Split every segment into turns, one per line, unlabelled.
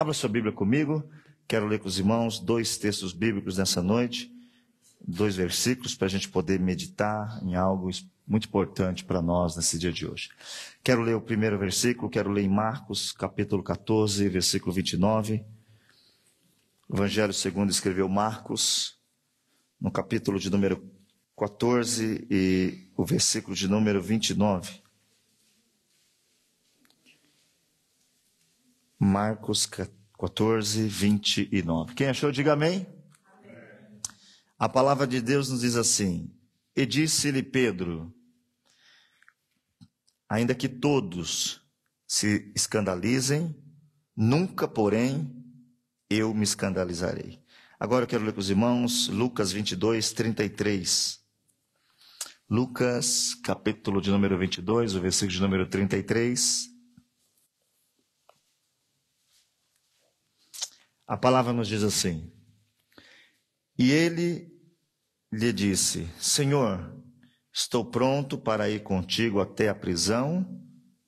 Abra sua Bíblia comigo. Quero ler com os irmãos 2 textos bíblicos nessa noite, 2 versículos para a gente poder meditar em algo muito importante para nós nesse dia de hoje. Quero ler o primeiro versículo, quero ler em Marcos, capítulo 14, versículo 29. O Evangelho segundo escreveu Marcos, no capítulo de número 14 e o versículo de número 29. Marcos 14, 29. Quem achou, diga amém. Amém. A palavra de Deus nos diz assim: E disse-lhe Pedro, ainda que todos se escandalizem, nunca, porém, eu me escandalizarei. Agora eu quero ler com os irmãos Lucas 22, 33. Lucas, capítulo de número 22, o versículo de número 33. A palavra nos diz assim: E ele lhe disse, Senhor, estou pronto para ir contigo até a prisão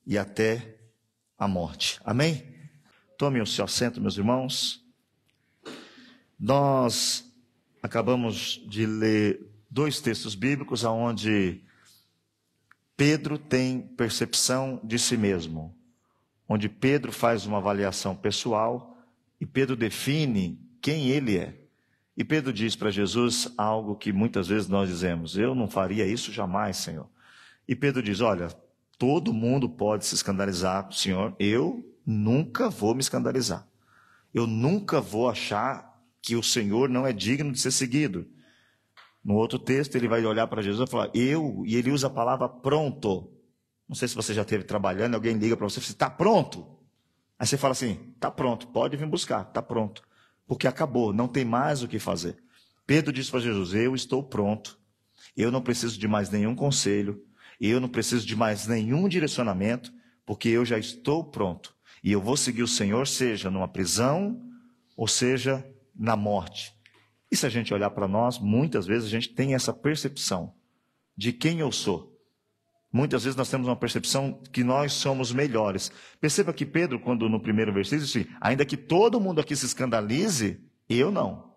e até a morte. Amém? Tome o seu assento, meus irmãos. Nós acabamos de ler 2 textos bíblicos onde Pedro tem percepção de si mesmo, onde Pedro faz uma avaliação pessoal e Pedro define quem ele é. E Pedro diz para Jesus algo que muitas vezes nós dizemos: eu não faria isso jamais, Senhor. E Pedro diz: olha, todo mundo pode se escandalizar, Senhor, eu nunca vou me escandalizar. Eu nunca vou achar que o Senhor não é digno de ser seguido. No outro texto ele vai olhar para Jesus e falar, e ele usa a palavra pronto. Não sei se você já esteve trabalhando, alguém liga para você e fala, está pronto? Aí você fala assim, está pronto, pode vir buscar, está pronto. Porque acabou, não tem mais o que fazer. Pedro disse para Jesus, eu estou pronto, eu não preciso de mais nenhum conselho, eu não preciso de mais nenhum direcionamento, porque eu já estou pronto. E eu vou seguir o Senhor, seja numa prisão, ou seja na morte. E se a gente olhar para nós, muitas vezes a gente tem essa percepção de quem eu sou. Muitas vezes nós temos uma percepção que nós somos melhores. Perceba que Pedro, quando no primeiro versículo, diz assim, ainda que todo mundo aqui se escandalize, eu não.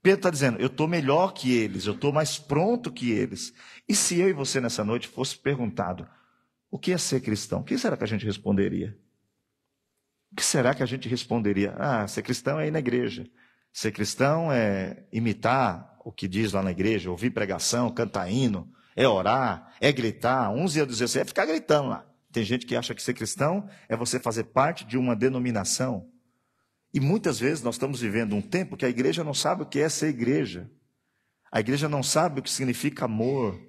Pedro está dizendo, eu estou melhor que eles, eu estou mais pronto que eles. E se eu e você nessa noite fosse perguntado, o que é ser cristão? O que será que a gente responderia? O que será que a gente responderia? Ah, ser cristão é ir na igreja. Ser cristão é imitar o que diz lá na igreja, ouvir pregação, cantar hino, é orar, é gritar. Uns iam dizer assim, é ficar gritando lá. Tem gente que acha que ser cristão é você fazer parte de uma denominação. E muitas vezes nós estamos vivendo um tempo que a igreja não sabe o que é ser igreja. A igreja não sabe o que significa amor.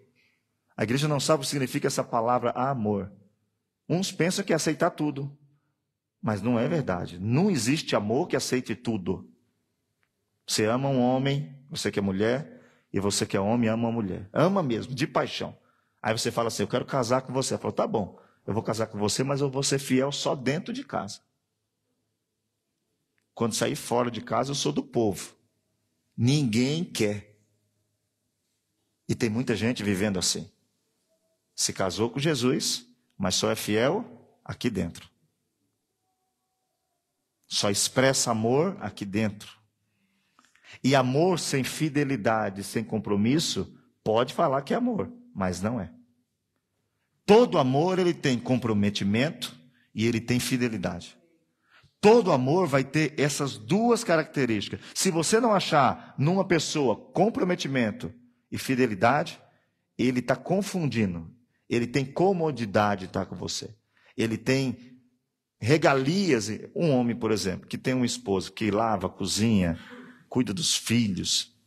A igreja não sabe o que significa essa palavra amor. Uns pensam que é aceitar tudo. Mas não é verdade. Não existe amor que aceite tudo. Você ama um homem, você que é mulher, e você que é homem ama uma mulher. Ama mesmo, de paixão. Aí você fala assim, eu quero casar com você. Ela falou, tá bom, eu vou casar com você, mas eu vou ser fiel só dentro de casa. Quando sair fora de casa, eu sou do povo. Ninguém quer. E tem muita gente vivendo assim. Se casou com Jesus, mas só é fiel aqui dentro. Só expressa amor aqui dentro. E amor sem fidelidade, sem compromisso, pode falar que é amor, mas não é. Todo amor, ele tem comprometimento e ele tem fidelidade. Todo amor vai ter essas 2 características. Se você não achar numa pessoa comprometimento e fidelidade, ele está confundindo. Ele tem comodidade de estar com você. Ele tem regalias. Um homem, por exemplo, que tem uma esposa que lava, cozinha, cuida dos filhos.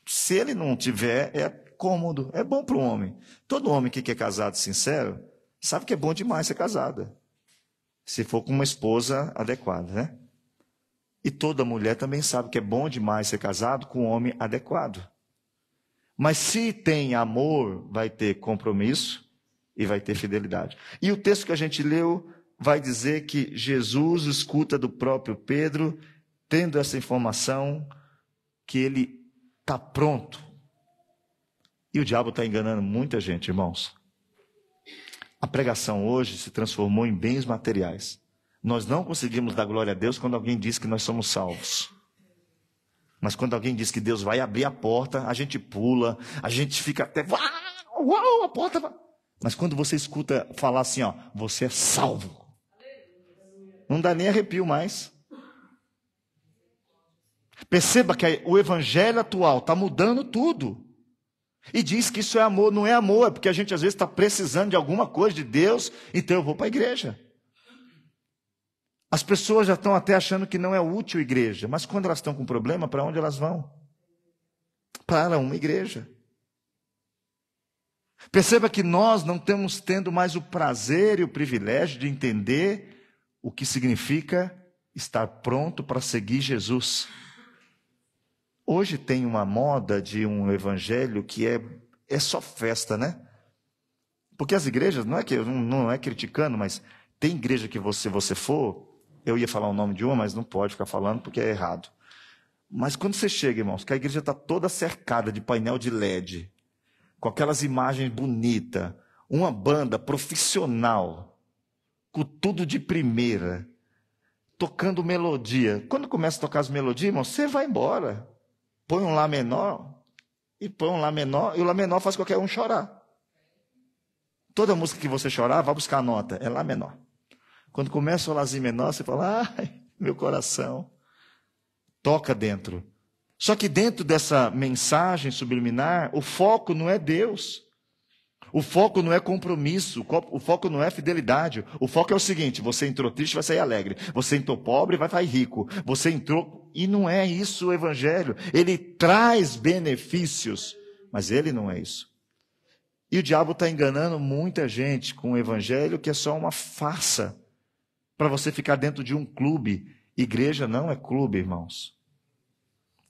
Se ele não tiver, é cômodo, é bom para o homem. Todo homem que é casado sincero, sabe que é bom demais ser casada. Se for com uma esposa adequada, né? E toda mulher também sabe que é bom demais ser casado com um homem adequado. Mas se tem amor, vai ter compromisso e vai ter fidelidade. E o texto que a gente leu vai dizer que Jesus escuta do próprio Pedro, tendo essa informação, que ele está pronto. E o diabo está enganando muita gente, irmãos. A pregação hoje se transformou em bens materiais. Nós não conseguimos dar glória a Deus quando alguém diz que nós somos salvos. Mas quando alguém diz que Deus vai abrir a porta, a gente pula, a gente fica até... Uau, a porta vai... Mas quando você escuta falar assim, ó, você é salvo, não dá nem arrepio mais. Perceba que o evangelho atual está mudando tudo. E diz que isso é amor. Não é amor, é porque a gente às vezes está precisando de alguma coisa de Deus, então eu vou para a igreja. As pessoas já estão até achando que não é útil igreja, mas quando elas estão com problema, para onde elas vão? Para uma igreja. Perceba que nós não estamos tendo mais o prazer e o privilégio de entender o que significa estar pronto para seguir Jesus. Hoje tem uma moda de um evangelho que é só festa, né? Porque as igrejas, não é criticando, mas tem igreja que você for, eu ia falar o nome de uma, mas não pode ficar falando porque é errado. Mas quando você chega, irmãos, que a igreja está toda cercada de painel de LED, com aquelas imagens bonitas, uma banda profissional, com tudo de primeira, tocando melodia. Quando começa a tocar as melodias, irmão, você vai embora. Põe um Lá menor, e põe um Lá menor, e o Lá menor faz qualquer um chorar. Toda música que você chorar, vai buscar a nota, é Lá menor. Quando começa o Lázinho menor, você fala, ai, meu coração. Toca dentro. Só que dentro dessa mensagem subliminar, o foco não é Deus. O foco não é compromisso, o foco não é fidelidade. O foco é o seguinte, você entrou triste, vai sair alegre. Você entrou pobre, vai sair rico. Você entrou... E não é isso o evangelho. Ele traz benefícios, mas ele não é isso. E o diabo está enganando muita gente com o evangelho que é só uma farsa para você ficar dentro de um clube. Igreja não é clube, irmãos.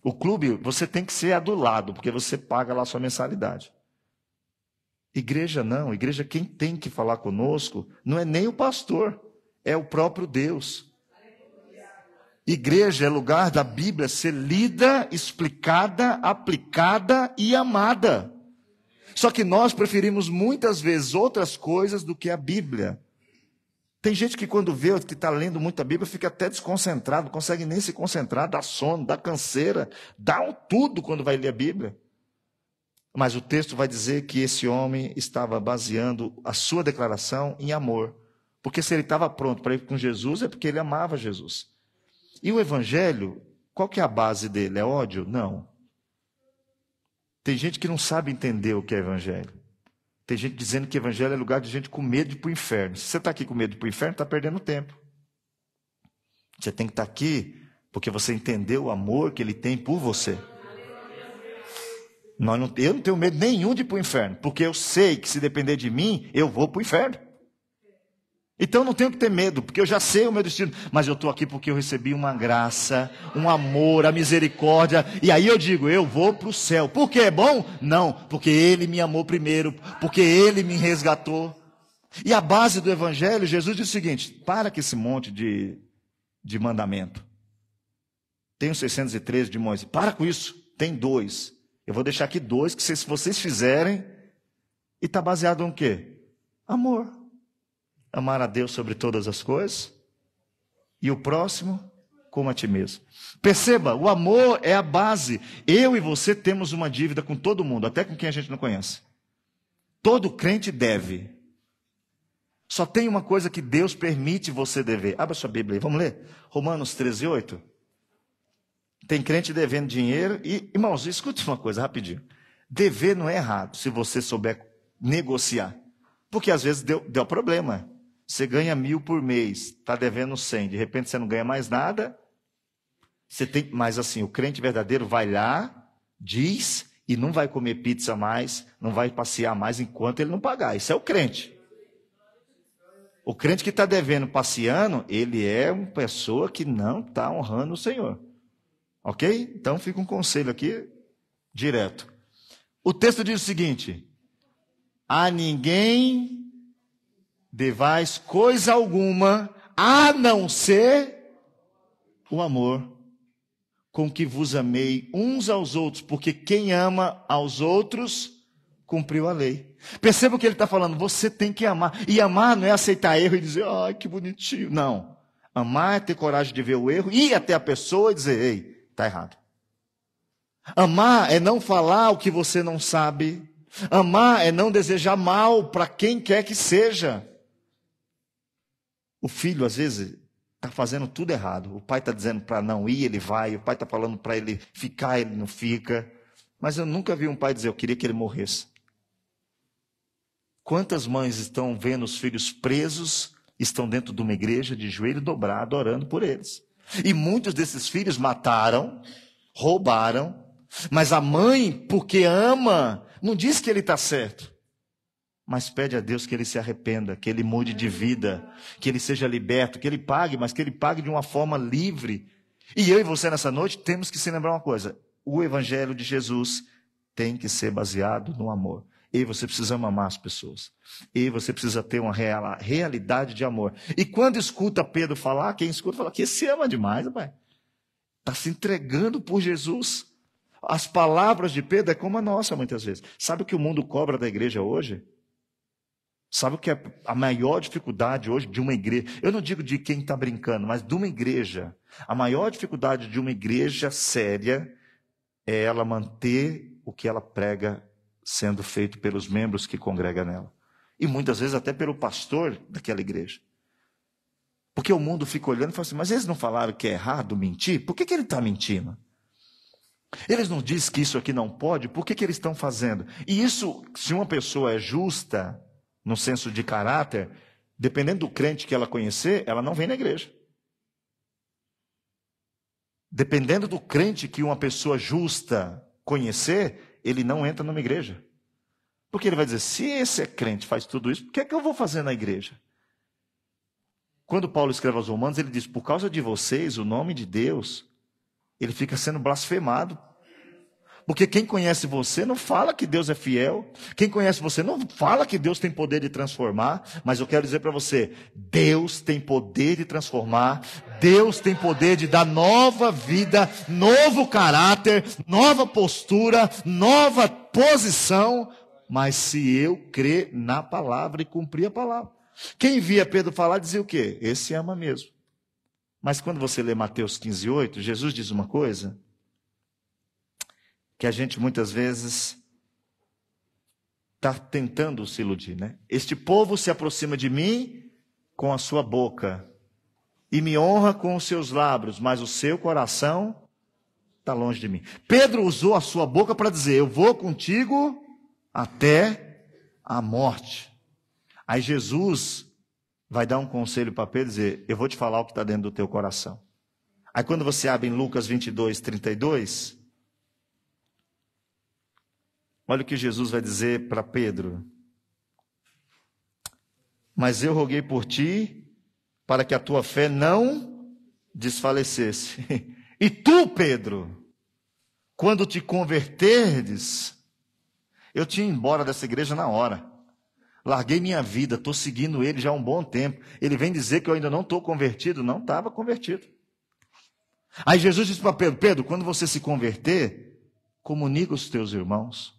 O clube, você tem que ser adulado, porque você paga lá a sua mensalidade. Igreja não, igreja quem tem que falar conosco não é nem o pastor, é o próprio Deus. Igreja é lugar da Bíblia ser lida, explicada, aplicada e amada. Só que nós preferimos muitas vezes outras coisas do que a Bíblia. Tem gente que quando vê que está lendo muito a Bíblia fica até desconcentrado, não consegue nem se concentrar, dá sono, dá canseira, dá um tudo quando vai ler a Bíblia. Mas o texto vai dizer que esse homem estava baseando a sua declaração em amor. Porque se ele estava pronto para ir com Jesus, é porque ele amava Jesus. E o evangelho, qual que é a base dele? É ódio? Não. Tem gente que não sabe entender o que é evangelho. Tem gente dizendo que evangelho é lugar de gente com medo de ir para o inferno. Se você está aqui com medo de ir para o inferno, está perdendo tempo. Você tem que estar aqui porque você entendeu o amor que ele tem por você. Eu não tenho medo nenhum de ir para o inferno, porque eu sei que se depender de mim, eu vou para o inferno. Então não tenho que ter medo, porque eu já sei o meu destino. Mas eu estou aqui porque eu recebi uma graça, um amor, a misericórdia. E aí eu digo, eu vou para o céu. Por que é bom? Não, porque Ele me amou primeiro, porque Ele me resgatou. E a base do Evangelho, Jesus diz o seguinte, para com esse monte de mandamento. Tem os 613 de Moisés, para com isso, tem 2. Eu vou deixar aqui 2, que se vocês fizerem, e está baseado em quê? Amor. Amar a Deus sobre todas as coisas, e o próximo como a ti mesmo. Perceba, o amor é a base. Eu e você temos uma dívida com todo mundo, até com quem a gente não conhece. Todo crente deve. Só tem uma coisa que Deus permite você dever. Abra sua Bíblia aí, vamos ler? Romanos 13:8. Tem crente devendo dinheiro. E, irmãos, escute uma coisa rapidinho. Dever não é errado, se você souber negociar. Porque às vezes deu problema. Você ganha 1.000 por mês, está devendo 100. De repente você não ganha mais nada. Mas assim, o crente verdadeiro vai lá, diz, e não vai comer pizza mais, não vai passear mais enquanto ele não pagar. Isso é o crente. O crente que está devendo passeando, ele é uma pessoa que não está honrando o Senhor. Ok? Então fica um conselho aqui, direto. O texto diz o seguinte: a ninguém devais coisa alguma, a não ser o amor, com que vos amei uns aos outros, porque quem ama aos outros, cumpriu a lei. Perceba o que ele está falando, você tem que amar. E amar não é aceitar erro e dizer, ai, que bonitinho. Não. Amar é ter coragem de ver o erro, ir até a pessoa e dizer, ei, está errado. Amar é não falar o que você não sabe. Amar é não desejar mal para quem quer que seja. O filho, às vezes, está fazendo tudo errado. O pai está dizendo para não ir, ele vai. O pai está falando para ele ficar, ele não fica. Mas eu nunca vi um pai dizer, eu queria que ele morresse. Quantas mães estão vendo os filhos presos, estão dentro de uma igreja de joelho dobrado, orando por eles. E muitos desses filhos mataram, roubaram, mas a mãe, porque ama, não diz que ele está certo, mas pede a Deus que ele se arrependa, que ele mude de vida, que ele seja liberto, que ele pague, mas que ele pague de uma forma livre. E eu e você nessa noite temos que se lembrar uma coisa, o evangelho de Jesus tem que ser baseado no amor. E você precisa amar as pessoas. E você precisa ter uma realidade de amor. E quando escuta Pedro falar, quem escuta fala que esse ama demais, pai. Está se entregando por Jesus. As palavras de Pedro é como a nossa muitas vezes. Sabe o que o mundo cobra da igreja hoje? Sabe o que é a maior dificuldade hoje de uma igreja? Eu não digo de quem está brincando, mas de uma igreja. A maior dificuldade de uma igreja séria é ela manter o que ela prega sendo feito pelos membros que congregam nela. E muitas vezes até pelo pastor daquela igreja. Porque o mundo fica olhando e fala assim, mas eles não falaram que é errado mentir? Por que ele está mentindo? Eles não dizem que isso aqui não pode? Por que eles estão fazendo? E isso, se uma pessoa é justa, no senso de caráter, dependendo do crente que ela conhecer, ela não vem na igreja. Dependendo do crente que uma pessoa justa conhecer, ele não entra numa igreja. Porque ele vai dizer, se esse é crente, faz tudo isso, o que é que eu vou fazer na igreja? Quando Paulo escreve aos Romanos, ele diz, por causa de vocês, o nome de Deus, ele fica sendo blasfemado. Porque quem conhece você não fala que Deus é fiel. Quem conhece você não fala que Deus tem poder de transformar. Mas eu quero dizer para você, Deus tem poder de transformar. Deus tem poder de dar nova vida, novo caráter, nova postura, nova posição. Mas se eu crer na palavra e cumprir a palavra. Quem via Pedro falar dizia o quê? Esse ama mesmo. Mas quando você lê Mateus 15:8, Jesus diz uma coisa que a gente muitas vezes está tentando se iludir, né? Este povo se aproxima de mim com a sua boca e me honra com os seus lábios, mas o seu coração está longe de mim. Pedro usou a sua boca para dizer, eu vou contigo até a morte. Aí Jesus vai dar um conselho para Pedro e dizer, eu vou te falar o que está dentro do teu coração. Aí quando você abre em Lucas 22:32... olha o que Jesus vai dizer para Pedro. Mas eu roguei por ti, para que a tua fé não desfalecesse. E tu, Pedro, quando te converterdes, eu tinha ido embora dessa igreja na hora. Larguei minha vida, estou seguindo ele já há um bom tempo. Ele vem dizer que eu ainda não estou convertido. Não estava convertido. Aí Jesus disse para Pedro, Pedro, quando você se converter, comunica os teus irmãos.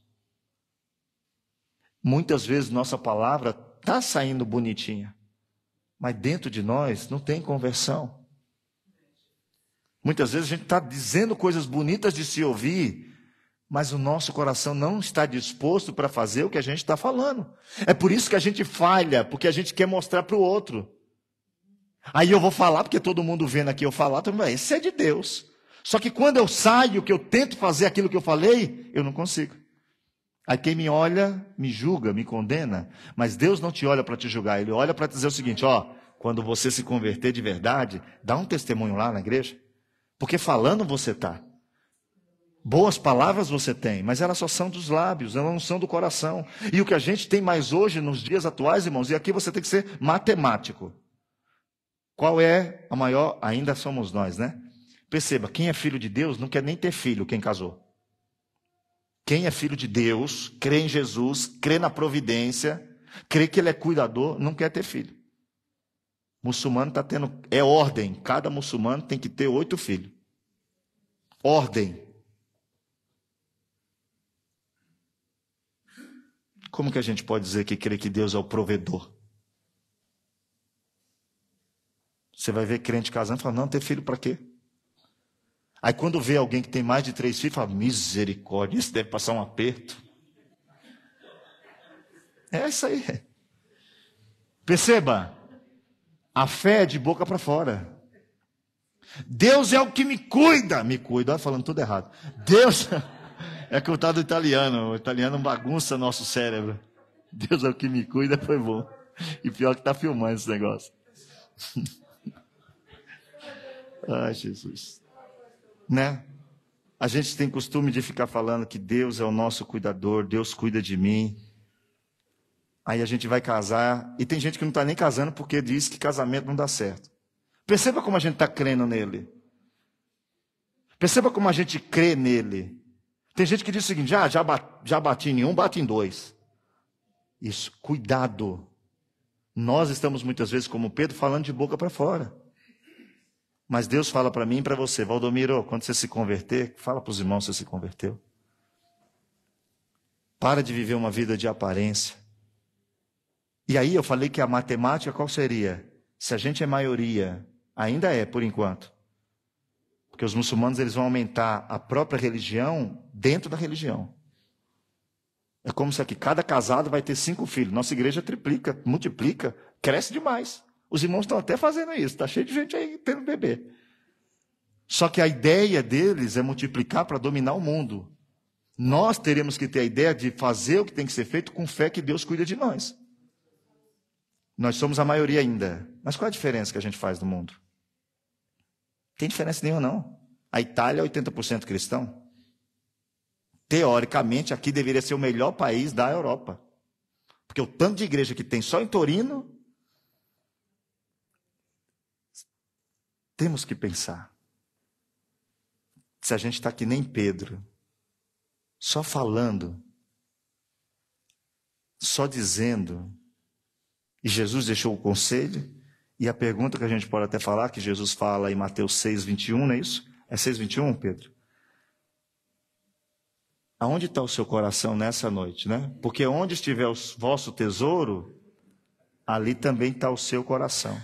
Muitas vezes nossa palavra está saindo bonitinha, mas dentro de nós não tem conversão. Muitas vezes a gente está dizendo coisas bonitas de se ouvir, mas o nosso coração não está disposto para fazer o que a gente está falando. É por isso que a gente falha, porque a gente quer mostrar para o outro. Aí eu vou falar, porque todo mundo vendo aqui eu falar, todo mundo, esse é de Deus. Só que quando eu saio, que eu tento fazer aquilo que eu falei, eu não consigo. Aí quem me olha, me julga, me condena, mas Deus não te olha para te julgar, Ele olha para te dizer o seguinte, ó, quando você se converter de verdade, dá um testemunho lá na igreja, porque falando você está. Boas palavras você tem, mas elas só são dos lábios, elas não são do coração. E o que a gente tem mais hoje, nos dias atuais, irmãos, e aqui você tem que ser matemático. Qual é a maior? Ainda somos nós, né? Perceba, quem é filho de Deus não quer nem ter filho, quem casou. Quem é filho de Deus, crê em Jesus, crê na providência, crê que Ele é cuidador, não quer ter filho. Muçulmano está tendo, é ordem, cada muçulmano tem que ter 8 filhos. Ordem. Como que a gente pode dizer que crê que Deus é o provedor? Você vai ver crente casando e fala, não, ter filho para quê? Aí quando vê alguém que tem mais de 3 filhos, fala, misericórdia, isso deve passar um aperto. É isso aí. Perceba, a fé é de boca para fora. Deus é o que me cuida. Olha, falando tudo errado. Deus é que o tal do italiano. O italiano bagunça nosso cérebro. Deus é o que me cuida, foi bom. E pior que está filmando esse negócio. Ai, Jesus. Né? A gente tem costume de ficar falando que Deus é o nosso cuidador, Deus cuida de mim. Aí a gente vai casar, e tem gente que não está nem casando porque diz que casamento não dá certo. Perceba como a gente está crendo nele. Perceba como a gente crê nele. Tem gente que diz o seguinte, já bati em um, bate em 2. Isso, cuidado. Nós estamos muitas vezes, como Pedro, falando de boca para fora. Mas Deus fala para mim e para você, Valdomiro, quando você se converter, fala para os irmãos que você se converteu. Para de viver uma vida de aparência. E aí eu falei que a matemática qual seria? Se a gente é maioria, ainda é por enquanto. Porque os muçulmanos eles vão aumentar a própria religião dentro da religião. É como se aqui cada casado vai ter 5 filhos. Nossa igreja triplica, multiplica, cresce demais. Os irmãos estão até fazendo isso, está cheio de gente aí tendo bebê. Só que a ideia deles é multiplicar para dominar o mundo. Nós teremos que ter a ideia de fazer o que tem que ser feito com fé que Deus cuida de nós. Nós somos a maioria ainda. Mas qual a diferença que a gente faz no mundo? Não tem diferença nenhuma, não. A Itália é 80% cristão. Teoricamente, aqui deveria ser o melhor país da Europa. Porque o tanto de igreja que tem só em Torino, temos que pensar. Se a gente está que nem Pedro, só falando, só dizendo, e Jesus deixou o conselho, e a pergunta que a gente pode até falar, que Jesus fala em Mateus 6:21, não é isso? É 6:21, Pedro? Aonde está o seu coração nessa noite, né? Porque onde estiver o vosso tesouro, ali também está o seu coração.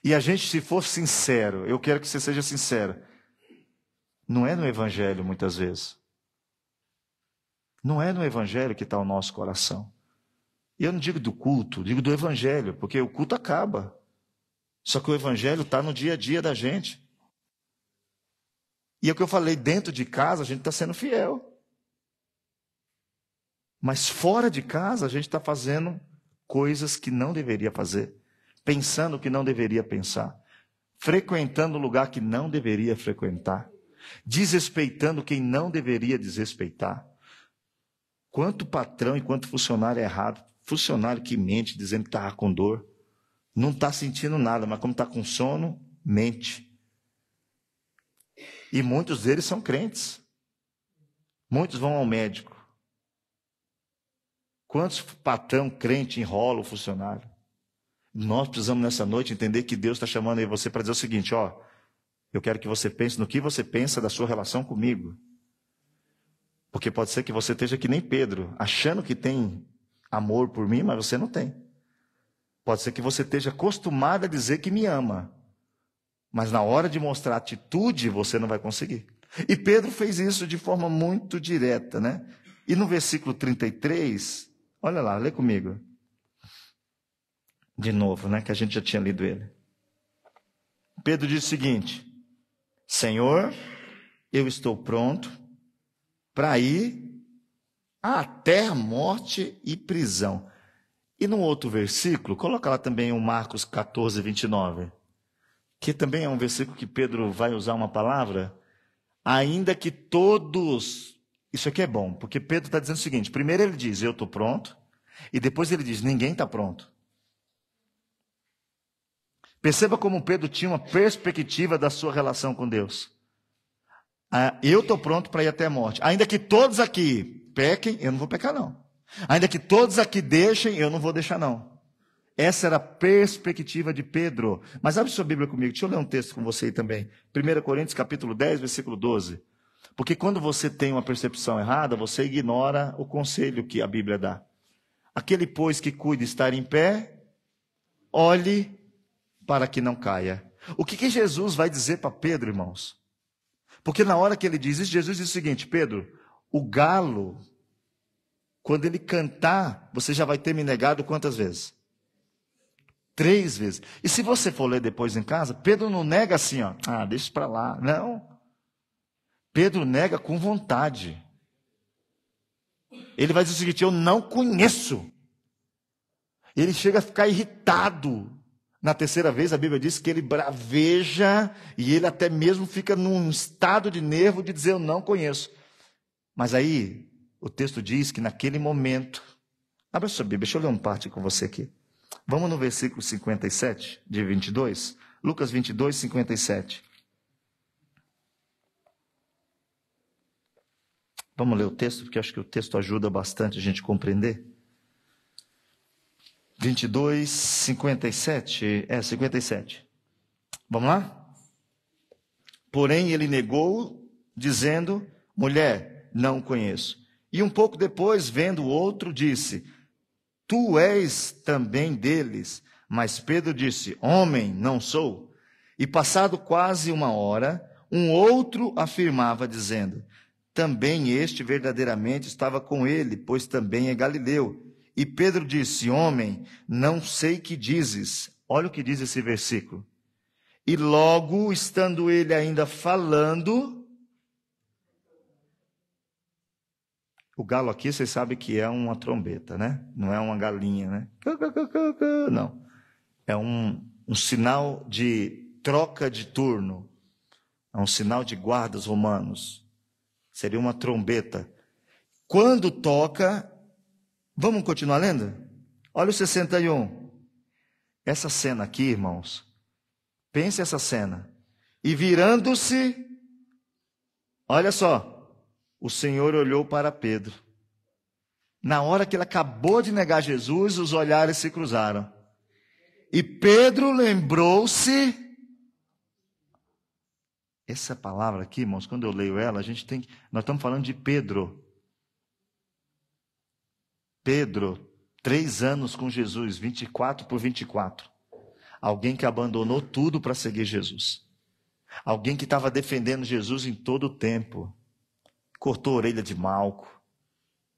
E a gente, se for sincero, eu quero que você seja sincero, não é no Evangelho muitas vezes. Não é no Evangelho que está o nosso coração. E eu não digo do culto, digo do Evangelho, porque o culto acaba. Só que o Evangelho está no dia a dia da gente. E é o que eu falei, dentro de casa a gente está sendo fiel. Mas fora de casa a gente está fazendo coisas que não deveria fazer. Pensando o que não deveria pensar. Frequentando o lugar que não deveria frequentar. Desrespeitando quem não deveria desrespeitar. Quanto patrão e quanto funcionário é errado. Funcionário que mente, dizendo que está com dor. Não está sentindo nada, mas como está com sono, mente. E muitos deles são crentes. Muitos vão ao médico. Quantos patrão crente enrola o funcionário? Nós precisamos nessa noite entender que Deus está chamando aí você para dizer o seguinte, ó, eu quero que você pense no que você pensa da sua relação comigo. Porque pode ser que você esteja que nem Pedro, achando que tem amor por mim, mas você não tem. Pode ser que você esteja acostumado a dizer que me ama. Mas na hora de mostrar atitude, você não vai conseguir. E Pedro fez isso de forma muito direta, né? E no versículo 33, olha lá, lê comigo. De novo, né? Que a gente já tinha lido ele. Pedro diz o seguinte, Senhor, eu estou pronto para ir até a morte e prisão. E no outro versículo, coloca lá também o Marcos 14:29. Que também é um versículo que Pedro vai usar uma palavra, ainda que todos... Isso aqui é bom, porque Pedro está dizendo o seguinte, primeiro ele diz, eu estou pronto, e depois ele diz, ninguém está pronto. Perceba como Pedro tinha uma perspectiva da sua relação com Deus. Eu estou pronto para ir até a morte. Ainda que todos aqui pequem, eu não vou pecar não. Ainda que todos aqui deixem, eu não vou deixar não. Essa era a perspectiva de Pedro. Mas abre sua Bíblia comigo, deixa eu ler um texto com você aí também. 1 Coríntios capítulo 10, versículo 12. Porque quando você tem uma percepção errada, você ignora o conselho que a Bíblia dá. Aquele, pois, que cuida estar em pé, olhe para que não caia. O que Jesus vai dizer para Pedro, irmãos? Porque na hora que ele diz isso, Jesus diz o seguinte: Pedro, o galo, quando ele cantar, você já vai ter me negado quantas vezes? 3 vezes. E se você for ler depois em casa, Pedro não nega assim, ó, deixa para lá. Não. Pedro nega com vontade. Ele vai dizer o seguinte: eu não conheço. Ele chega a ficar irritado. Na 3ª vez, a Bíblia diz que ele braveja e ele até mesmo fica num estado de nervo de dizer: eu não conheço. Mas aí, o texto diz que naquele momento, abra sua Bíblia, deixa eu ler uma parte com você aqui. Vamos no versículo 57 de 22, Lucas 22, 57. Vamos ler o texto, porque acho que o texto ajuda bastante a gente compreender. 22, 57, 57. Vamos lá? Porém ele negou, dizendo: mulher, não conheço. E um pouco depois, vendo o outro, disse: tu és também deles. Mas Pedro disse: homem, não sou. E passado quase 1 hora, um outro afirmava, dizendo: também este verdadeiramente estava com ele, pois também é galileu. E Pedro disse: homem, não sei que dizes. Olha o que diz esse versículo. E logo, estando ele ainda falando, o galo aqui, vocês sabem que é uma trombeta, né? Não é uma galinha, né? Não. É um sinal de troca de turno. É um sinal de guardas romanos. Seria uma trombeta. Quando toca, vamos continuar lendo? Olha o 61. Essa cena aqui, irmãos, pense essa cena. E virando-se, olha só, o Senhor olhou para Pedro. Na hora que ele acabou de negar Jesus, os olhares se cruzaram. E Pedro lembrou-se. Essa palavra aqui, irmãos, quando eu leio ela, nós estamos falando de Pedro. Pedro, 3 anos com Jesus, 24 por 24. Alguém que abandonou tudo para seguir Jesus. Alguém que estava defendendo Jesus em todo o tempo. Cortou a orelha de Malco.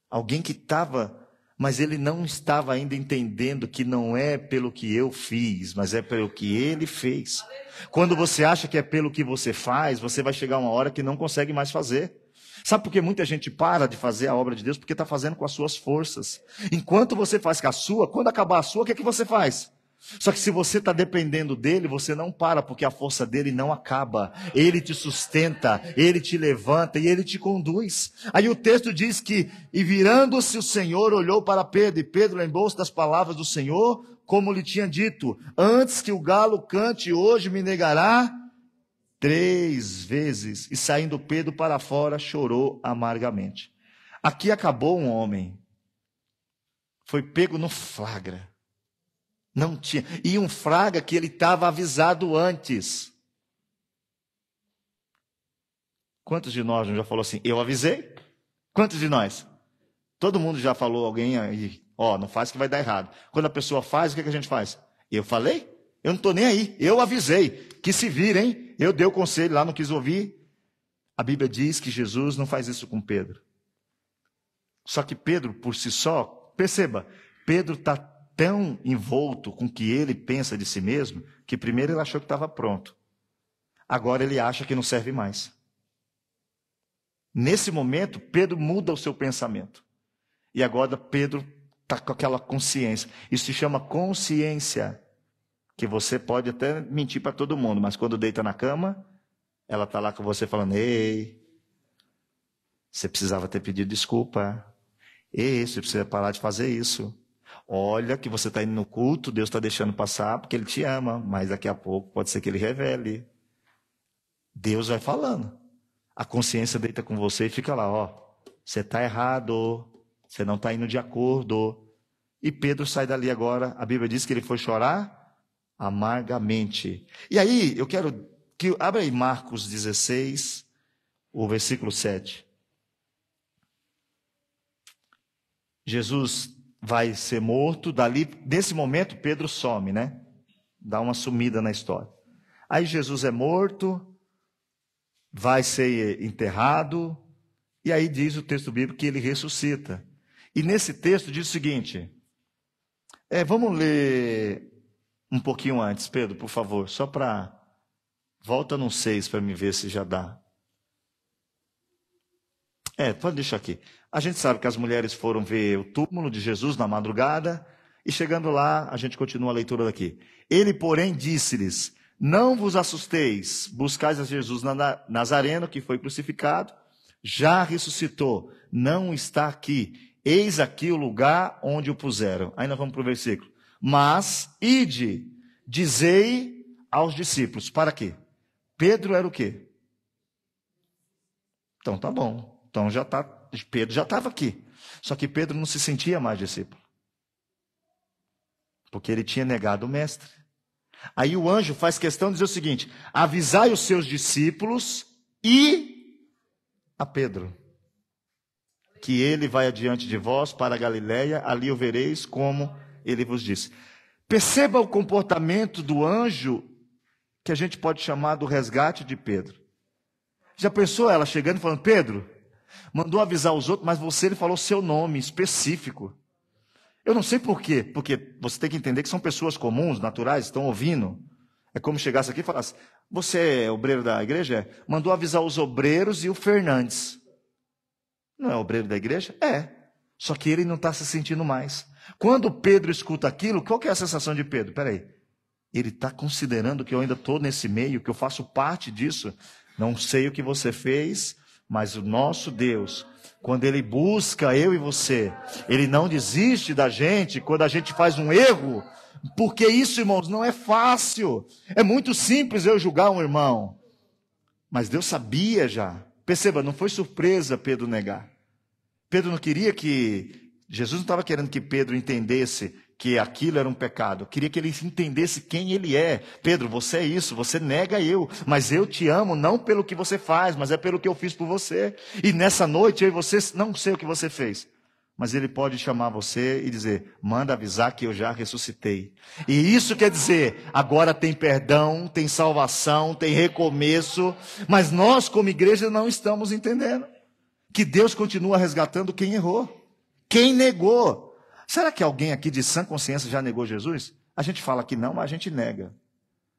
Alguém que estava, mas ele não estava ainda entendendo que não é pelo que eu fiz, mas é pelo que ele fez. Quando você acha que é pelo que você faz, você vai chegar uma hora que não consegue mais fazer. Sabe por que muita gente para de fazer a obra de Deus? Porque está fazendo com as suas forças. Enquanto você faz com a sua, quando acabar a sua, o que é que você faz? Só que se você está dependendo dele, você não para, porque a força dele não acaba. Ele te sustenta, ele te levanta e ele te conduz. Aí o texto diz que, e virando-se o Senhor, olhou para Pedro, e Pedro lembrou-se das palavras do Senhor, como lhe tinha dito: antes que o galo cante, hoje me negará 3 vezes. E saindo Pedro para fora, chorou amargamente. Aqui acabou um homem. Foi pego no flagra. Não tinha. E um flagra que ele estava avisado antes. Quantos de nós já falou assim: eu avisei? Quantos de nós? Todo mundo já falou alguém aí: não faz que vai dar errado. Quando a pessoa faz, o que a gente faz? Eu falei? Eu não estou nem aí. Eu avisei. Que se virem. Eu dei o conselho lá, não quis ouvir. A Bíblia diz que Jesus não faz isso com Pedro. Só que Pedro, por si só, perceba, Pedro está tão envolto com o que ele pensa de si mesmo, que primeiro ele achou que estava pronto. Agora ele acha que não serve mais. Nesse momento, Pedro muda o seu pensamento. E agora Pedro está com aquela consciência. Isso se chama consciência. Que você pode até mentir para todo mundo, mas quando deita na cama, ela está lá com você falando: ei, você precisava ter pedido desculpa. Ei, você precisa parar de fazer isso. Olha que você está indo no culto, Deus está deixando passar porque Ele te ama, mas daqui a pouco pode ser que Ele revele. Deus vai falando. A consciência deita com você e fica lá: você está errado, você não está indo de acordo. E Pedro sai dali agora, a Bíblia diz que ele foi chorar amargamente. E aí, eu quero que abra aí Marcos 16, o versículo 7. Jesus vai ser morto, dali, nesse momento, Pedro some, né? dá uma sumida na história. Aí Jesus é morto, vai ser enterrado, e aí diz o texto bíblico que ele ressuscita. E nesse texto diz o seguinte, vamos ler um pouquinho antes, Pedro, por favor, só para... Volta no 6 para me ver se já dá. Pode deixar aqui. A gente sabe que as mulheres foram ver o túmulo de Jesus na madrugada, e chegando lá, a gente continua a leitura daqui. Ele, porém, disse-lhes, não vos assusteis, buscais a Jesus Nazareno, que foi crucificado, já ressuscitou, não está aqui, eis aqui o lugar onde o puseram. Aí nós vamos para o versículo. Mas, ide, dizei aos discípulos, para quê? Pedro era o quê? Então tá bom, então Pedro já estava aqui, só que Pedro não se sentia mais discípulo, porque ele tinha negado o mestre. Aí o anjo faz questão de dizer o seguinte, avisai os seus discípulos e a Pedro, que ele vai adiante de vós para a Galiléia, ali o vereis como ele vos disse. Perceba o comportamento do anjo, que a gente pode chamar do resgate de Pedro. Já pensou ela chegando e falando, Pedro, mandou avisar os outros, mas ele falou seu nome específico. Eu não sei por quê, porque você tem que entender que são pessoas comuns, naturais, estão ouvindo. É como chegasse aqui e falasse, você é obreiro da igreja? Mandou avisar os obreiros e o Fernandes. Não é obreiro da igreja? Só que ele não está se sentindo mais. Quando Pedro escuta aquilo, qual que é a sensação de Pedro? Peraí, ele está considerando que eu ainda estou nesse meio, que eu faço parte disso. Não sei o que você fez, mas o nosso Deus, quando Ele busca eu e você, Ele não desiste da gente quando a gente faz um erro, porque isso, irmãos, não é fácil. É muito simples eu julgar um irmão, mas Deus sabia já. Perceba, não foi surpresa Pedro negar. Pedro não queria Jesus não estava querendo que Pedro entendesse que aquilo era um pecado. Queria que ele entendesse quem ele é. Pedro, você é isso, você nega eu, mas eu te amo não pelo que você faz, mas é pelo que eu fiz por você. E nessa noite eu e você não sei o que você fez, mas ele pode chamar você e dizer, manda avisar que eu já ressuscitei. E isso quer dizer, agora tem perdão, tem salvação, tem recomeço, mas nós como igreja não estamos entendendo que Deus continua resgatando quem errou, quem negou. Será que alguém aqui de sã consciência já negou Jesus? A gente fala que não, mas a gente nega.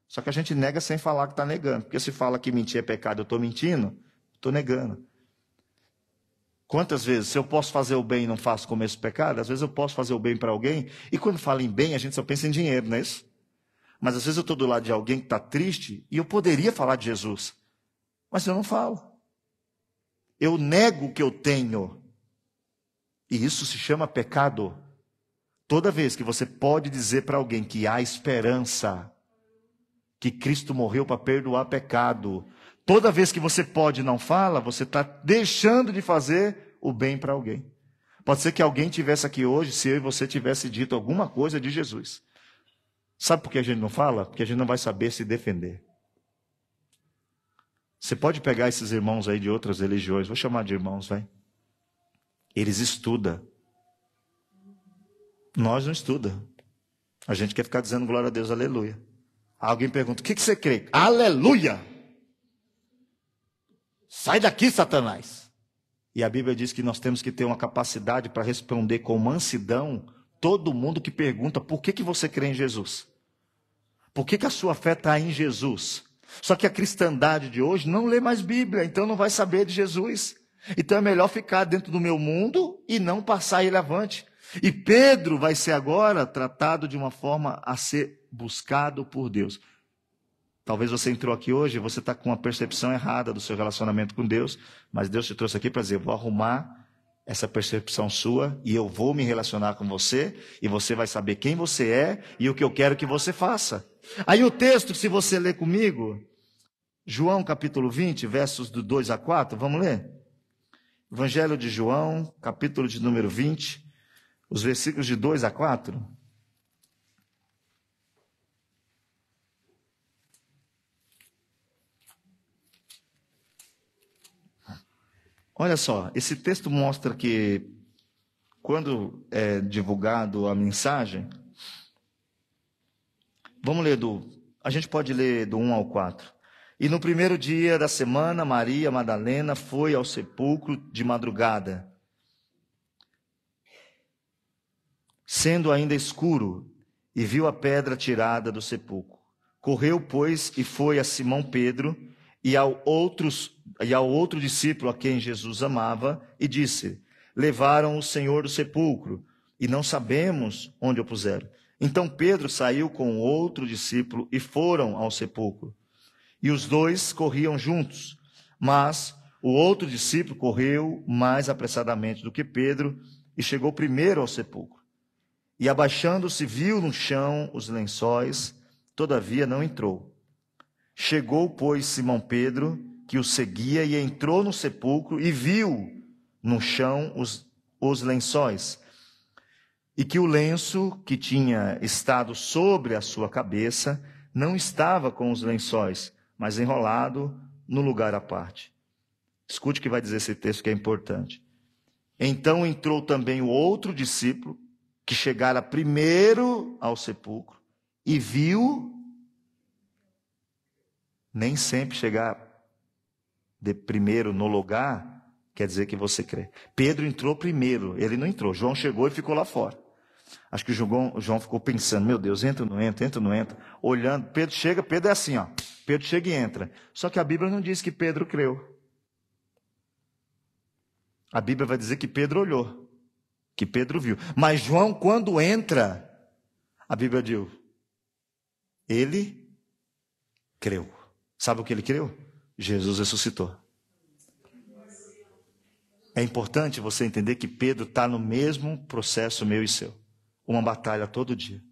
Só que a gente nega sem falar que está negando. Porque se fala que mentir é pecado, eu estou mentindo, estou negando. Quantas vezes, se eu posso fazer o bem e não faço começo do pecado, às vezes eu posso fazer o bem para alguém, e quando fala em bem, a gente só pensa em dinheiro, não é isso? Mas às vezes eu estou do lado de alguém que está triste, e eu poderia falar de Jesus, mas eu não falo. Eu nego o que eu tenho. E isso se chama pecado. Toda vez que você pode dizer para alguém que há esperança, que Cristo morreu para perdoar pecado, toda vez que você pode e não fala, você está deixando de fazer o bem para alguém. Pode ser que alguém tivesse aqui hoje, se eu e você tivesse dito alguma coisa de Jesus. Sabe por que a gente não fala? Porque a gente não vai saber se defender. Você pode pegar esses irmãos aí de outras religiões, vou chamar de irmãos, vai. Eles estudam. Nós não estudamos. A gente quer ficar dizendo glória a Deus, aleluia. Alguém pergunta, o que você crê? Aleluia! Sai daqui, Satanás! E a Bíblia diz que nós temos que ter uma capacidade para responder com mansidão todo mundo que pergunta, por que você crê em Jesus? Por que a sua fé está em Jesus? Só que a cristandade de hoje não lê mais Bíblia, então não vai saber de Jesus. Então é melhor ficar dentro do meu mundo e não passar ele avante. E Pedro vai ser agora tratado de uma forma a ser buscado por Deus. Talvez você entrou aqui hoje e você está com uma percepção errada do seu relacionamento com Deus, mas Deus te trouxe aqui para dizer, eu vou arrumar essa percepção sua e eu vou me relacionar com você e você vai saber quem você é e o que eu quero que você faça. Aí o texto, se você ler comigo, João capítulo 20, versos do 2 a 4, vamos ler? Evangelho de João, capítulo de número 20, os versículos de 2 a 4. Olha só, esse texto mostra que quando é divulgado a mensagem, Vamos ler a gente pode ler do 1 ao 4. E no primeiro dia da semana, Maria Madalena foi ao sepulcro de madrugada, sendo ainda escuro, e viu a pedra tirada do sepulcro. Correu, pois, e foi a Simão Pedro e ao outro discípulo a quem Jesus amava, e disse: levaram o Senhor do sepulcro, e não sabemos onde o puseram. Então Pedro saiu com o outro discípulo e foram ao sepulcro. E os dois corriam juntos, mas o outro discípulo correu mais apressadamente do que Pedro e chegou primeiro ao sepulcro. E abaixando-se, viu no chão os lençóis, todavia não entrou. Chegou, pois, Simão Pedro, que o seguia, e entrou no sepulcro e viu no chão os lençóis, e que o lenço que tinha estado sobre a sua cabeça não estava com os lençóis, mas enrolado no lugar à parte. Escute o que vai dizer esse texto, que é importante. Então entrou também o outro discípulo, que chegara primeiro ao sepulcro, e viu. Nem sempre chegar de primeiro no lugar quer dizer que você crê. Pedro entrou primeiro, ele não entrou. João chegou e ficou lá fora. Acho que o João ficou pensando: meu Deus, entra ou não entra, entra ou não entra. Olhando, Pedro chega, Pedro é assim, ó. Pedro chega e entra. Só que a Bíblia não diz que Pedro creu. A Bíblia vai dizer que Pedro olhou, que Pedro viu. Mas João, quando entra, a Bíblia diz: ele creu. Sabe o que ele creu? Jesus ressuscitou. É importante você entender que Pedro está no mesmo processo meu e seu. Uma batalha todo dia.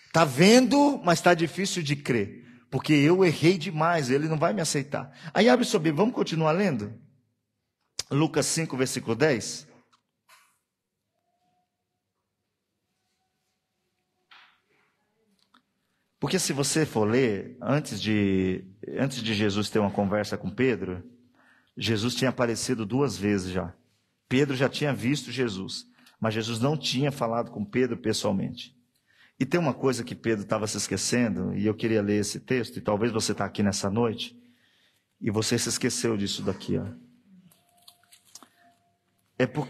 Está vendo, mas está difícil de crer. Porque eu errei demais, ele não vai me aceitar. Aí abre sua Bíblia, vamos continuar lendo? Lucas 5, versículo 10. Porque se você for ler, antes de Jesus ter uma conversa com Pedro, Jesus tinha aparecido 2 vezes já. Pedro já tinha visto Jesus, mas Jesus não tinha falado com Pedro pessoalmente. E tem uma coisa que Pedro estava se esquecendo, e eu queria ler esse texto, e talvez você está aqui nessa noite, e você se esqueceu disso daqui, ó.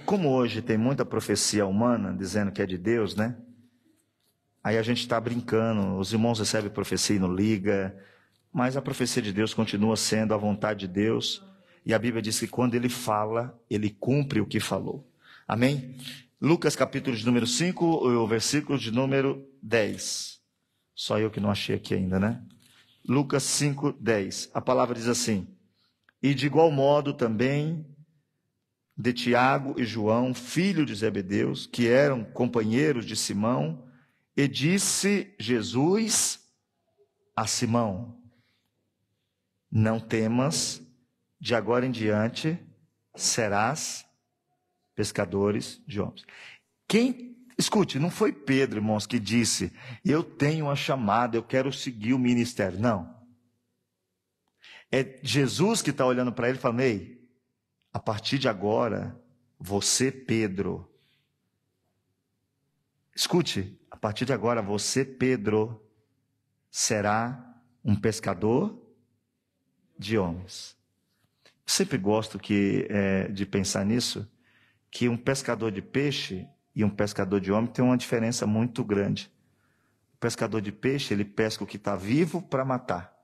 Como hoje tem muita profecia humana, dizendo que é de Deus, né? Aí a gente está brincando, os irmãos recebem profecia e não liga, mas a profecia de Deus continua sendo a vontade de Deus, e a Bíblia diz que quando Ele fala, Ele cumpre o que falou. Amém? Lucas capítulo de número 5, o versículo de número 10. Só eu que não achei aqui ainda, né? Lucas 5, 10. A palavra diz assim: e de igual modo também de Tiago e João, filho de Zebedeus, que eram companheiros de Simão, e disse Jesus a Simão: não temas, de agora em diante serás pescadores de homens. Escute, não foi Pedro, irmãos, que disse: eu tenho uma chamada, eu quero seguir o ministério. Não. É Jesus que está olhando para ele e falando: ei, a partir de agora, você, Pedro, escute, a partir de agora, você, Pedro, será um pescador de homens. Sempre gosto de pensar nisso, que um pescador de peixe e um pescador de homem tem uma diferença muito grande. O pescador de peixe, ele pesca o que está vivo para matar.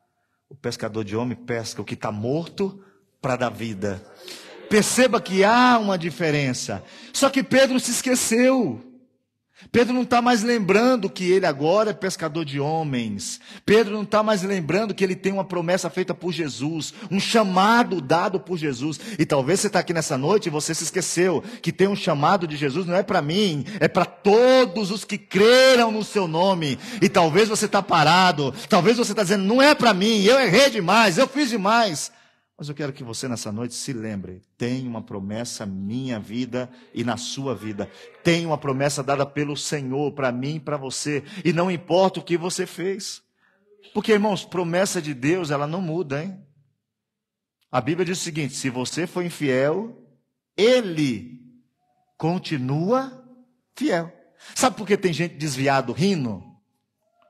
O pescador de homem pesca o que está morto para dar vida. Perceba que há uma diferença. Só que Pedro se esqueceu. Pedro não está mais lembrando que ele agora é pescador de homens. Pedro não está mais lembrando que ele tem uma promessa feita por Jesus, um chamado dado por Jesus. E talvez você está aqui nessa noite e você se esqueceu que tem um chamado de Jesus, não é para mim, é para todos os que creram no seu nome. E talvez você está parado, talvez você está dizendo: não é para mim, eu errei demais, eu fiz demais. Mas eu quero que você nessa noite se lembre: tem uma promessa na minha vida e na sua vida. Tem uma promessa dada pelo Senhor para mim e para você. E não importa o que você fez. Porque, irmãos, promessa de Deus, ela não muda, hein? A Bíblia diz o seguinte: se você for infiel, Ele continua fiel. Sabe por que tem gente desviado rindo?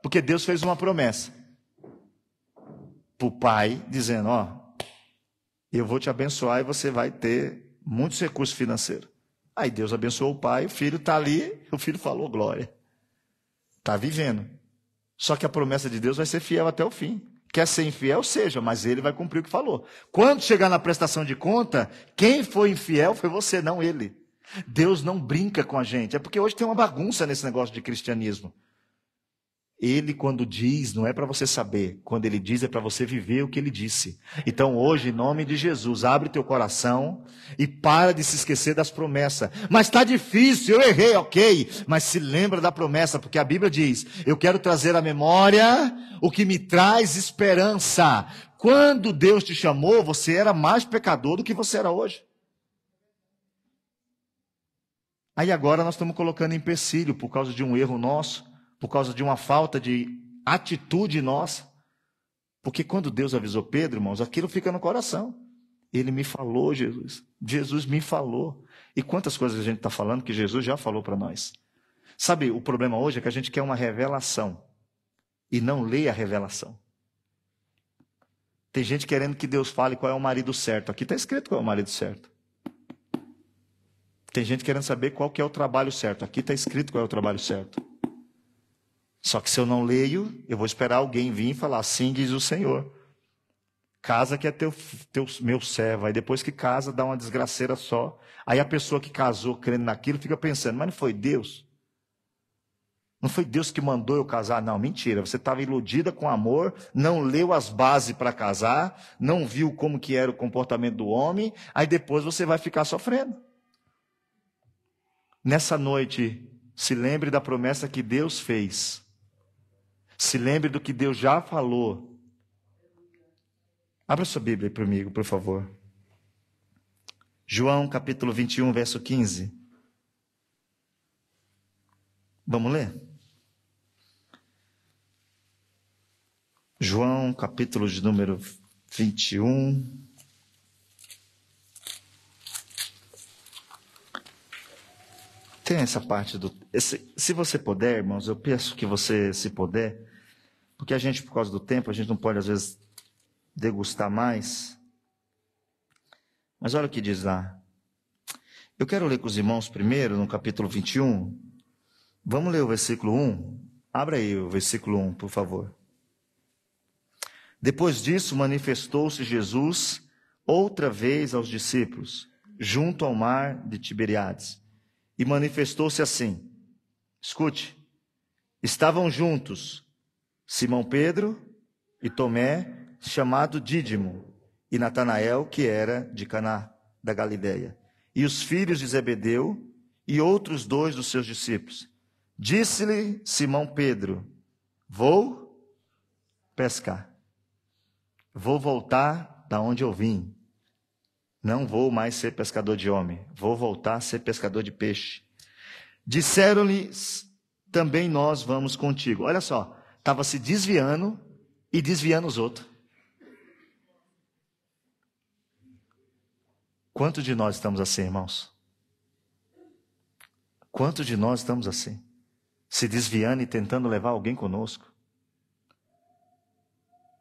Porque Deus fez uma promessa para o pai, dizendo, eu vou te abençoar e você vai ter muitos recursos financeiros. Aí Deus abençoou o pai, o filho está ali, o filho falou, glória. Está vivendo. Só que a promessa de Deus vai ser fiel até o fim. Quer ser infiel, seja, mas ele vai cumprir o que falou. Quando chegar na prestação de conta, quem foi infiel foi você, não ele. Deus não brinca com a gente. É porque hoje tem uma bagunça nesse negócio de cristianismo. Ele, quando diz, não é para você saber. Quando ele diz, é para você viver o que ele disse. Então, hoje, em nome de Jesus, abre teu coração e para de se esquecer das promessas. Mas está difícil, eu errei, ok. Mas se lembra da promessa, porque a Bíblia diz, eu quero trazer à memória o que me traz esperança. Quando Deus te chamou, você era mais pecador do que você era hoje. Aí agora nós estamos colocando empecilho por causa de um erro nosso. Por causa de uma falta de atitude nossa. Porque quando Deus avisou Pedro, irmãos, aquilo fica no coração. Ele me falou, Jesus. Jesus me falou. E quantas coisas a gente está falando que Jesus já falou para nós. Sabe, o problema hoje é que a gente quer uma revelação. E não lê a revelação. Tem gente querendo que Deus fale qual é o marido certo. Aqui está escrito qual é o marido certo. Tem gente querendo saber qual que é o trabalho certo. Aqui está escrito qual é o trabalho certo. Só que se eu não leio, eu vou esperar alguém vir e falar, assim diz o Senhor. Casa que é meu servo. Aí depois que casa, dá uma desgraceira só. Aí a pessoa que casou crendo naquilo fica pensando, mas não foi Deus? Não foi Deus que mandou eu casar? Não, mentira. Você estava iludida com amor, não leu as bases para casar, não viu como que era o comportamento do homem, aí depois você vai ficar sofrendo. Nessa noite, se lembre da promessa que Deus fez. Se lembre do que Deus já falou. Abra sua Bíblia aí comigo, por favor. João capítulo 21, verso 15. Vamos ler? João capítulo de número 21. Tem essa parte do... Se você puder, irmãos, eu peço que você, se puder... Porque a gente, por causa do tempo, a gente não pode, às vezes, degustar mais. Mas olha o que diz lá. Eu quero ler com os irmãos primeiro, no capítulo 21. Vamos ler o versículo 1? Abra aí o versículo 1, por favor. Depois disso, manifestou-se Jesus outra vez aos discípulos, junto ao mar de Tiberíades. E manifestou-se assim. Escute. Estavam juntos Simão Pedro e Tomé, chamado Dídimo, e Natanael, que era de Caná da Galileia, e os filhos de Zebedeu e outros 2 dos seus discípulos. Disse-lhe Simão Pedro, vou pescar. Vou voltar da onde eu vim. Não vou mais ser pescador de homem, vou voltar a ser pescador de peixe. Disseram-lhe, também nós vamos contigo. Olha só. Estava se desviando e desviando os outros. Quantos de nós estamos assim, irmãos? Quantos de nós estamos assim? Se desviando e tentando levar alguém conosco?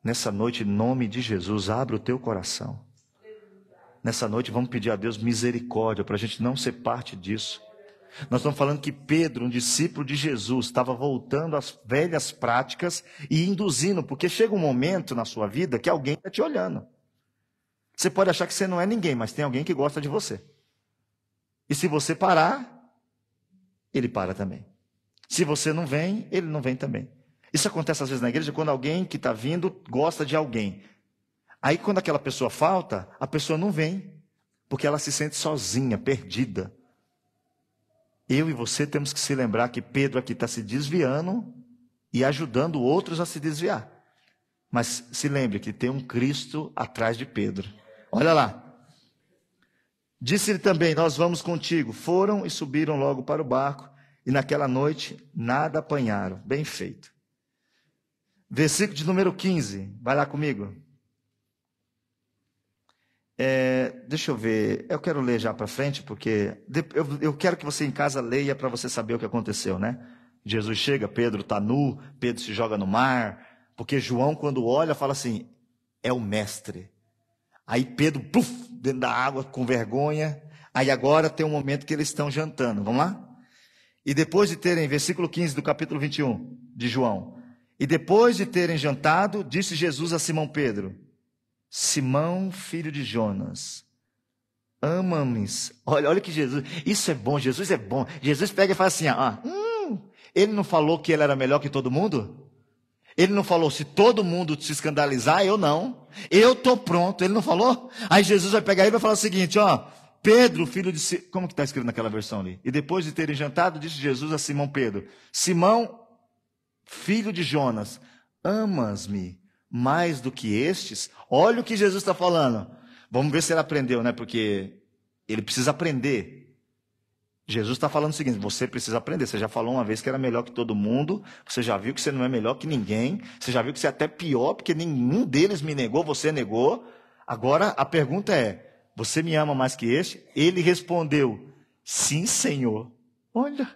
Nessa noite, em nome de Jesus, abre o teu coração. Nessa noite, vamos pedir a Deus misericórdia para a gente não ser parte disso. Nós estamos falando que Pedro, um discípulo de Jesus, estava voltando às velhas práticas e induzindo, porque chega um momento na sua vida que alguém está te olhando. Você pode achar que você não é ninguém, mas tem alguém que gosta de você. E se você parar, ele para também. Se você não vem, ele não vem também. Isso acontece às vezes na igreja quando alguém que está vindo gosta de alguém. Aí quando aquela pessoa falta, a pessoa não vem, porque ela se sente sozinha, perdida. Eu e você temos que se lembrar que Pedro aqui está se desviando e ajudando outros a se desviar. Mas se lembre que tem um Cristo atrás de Pedro. Olha lá. Disse-lhe também, nós vamos contigo. Foram e subiram logo para o barco, e naquela noite nada apanharam. Bem feito. Versículo de número 15. Vai lá comigo. Deixa eu ver, eu quero ler já para frente, porque eu quero que você em casa leia para você saber o que aconteceu, né? Jesus chega, Pedro está nu, Pedro se joga no mar, porque João, quando olha, fala assim, é o mestre. Aí Pedro, puf, dentro da água, com vergonha. Aí agora tem um momento que eles estão jantando, vamos lá? E depois de terem, versículo 15 do capítulo 21 de João, e depois de terem jantado, disse Jesus a Simão Pedro, Simão, filho de Jonas, ama-me. Olha que Jesus, isso é bom, Jesus é bom. Jesus pega e fala assim, ele não falou que ele era melhor que todo mundo? Ele não falou, se todo mundo se escandalizar, eu não. Eu estou pronto, ele não falou? Aí Jesus vai pegar e vai falar o seguinte, Pedro, filho de... Como que está escrito naquela versão ali? E depois de terem jantado, disse Jesus a Simão Pedro, Simão, filho de Jonas, amas-me mais do que estes? Olha o que Jesus está falando. Vamos ver se ele aprendeu, né? Porque ele precisa aprender. Jesus está falando o seguinte, você precisa aprender. Você já falou uma vez que era melhor que todo mundo. Você já viu que você não é melhor que ninguém. Você já viu que você é até pior, porque nenhum deles me negou, você negou. Agora a pergunta é, você me ama mais que este? Ele respondeu, sim, Senhor. Olha.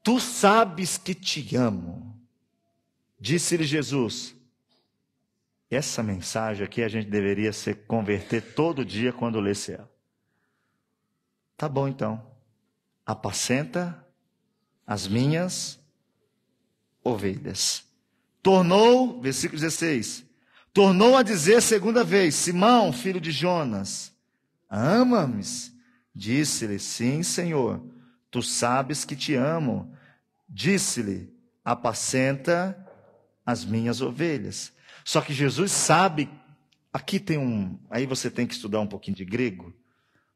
Tu sabes que te amo. Disse-lhe Jesus. Essa mensagem aqui a gente deveria se converter todo dia quando lesse ela. Tá bom então. Apacenta as minhas ovelhas. Tornou, versículo 16. Tornou a dizer segunda vez, Simão, filho de Jonas, ama-me? Disse-lhe, sim, Senhor, tu sabes que te amo. Disse-lhe, apacenta as minhas ovelhas. Só que Jesus sabe, aqui tem aí você tem que estudar um pouquinho de grego,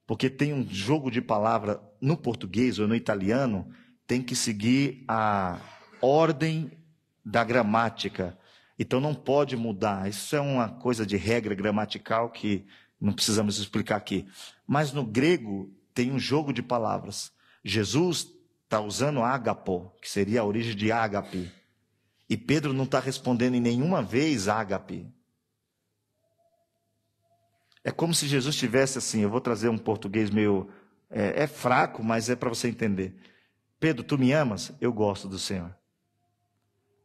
porque tem um jogo de palavra no português ou no italiano, tem que seguir a ordem da gramática. Então não pode mudar. Isso é uma coisa de regra gramatical que não precisamos explicar aqui. Mas no grego tem um jogo de palavras. Jesus está usando ágapo, que seria a origem de ágape. E Pedro não está respondendo em nenhuma vez ágape. É como se Jesus tivesse assim, eu vou trazer um português meio... É fraco, mas é para você entender. Pedro, tu me amas? Eu gosto do Senhor.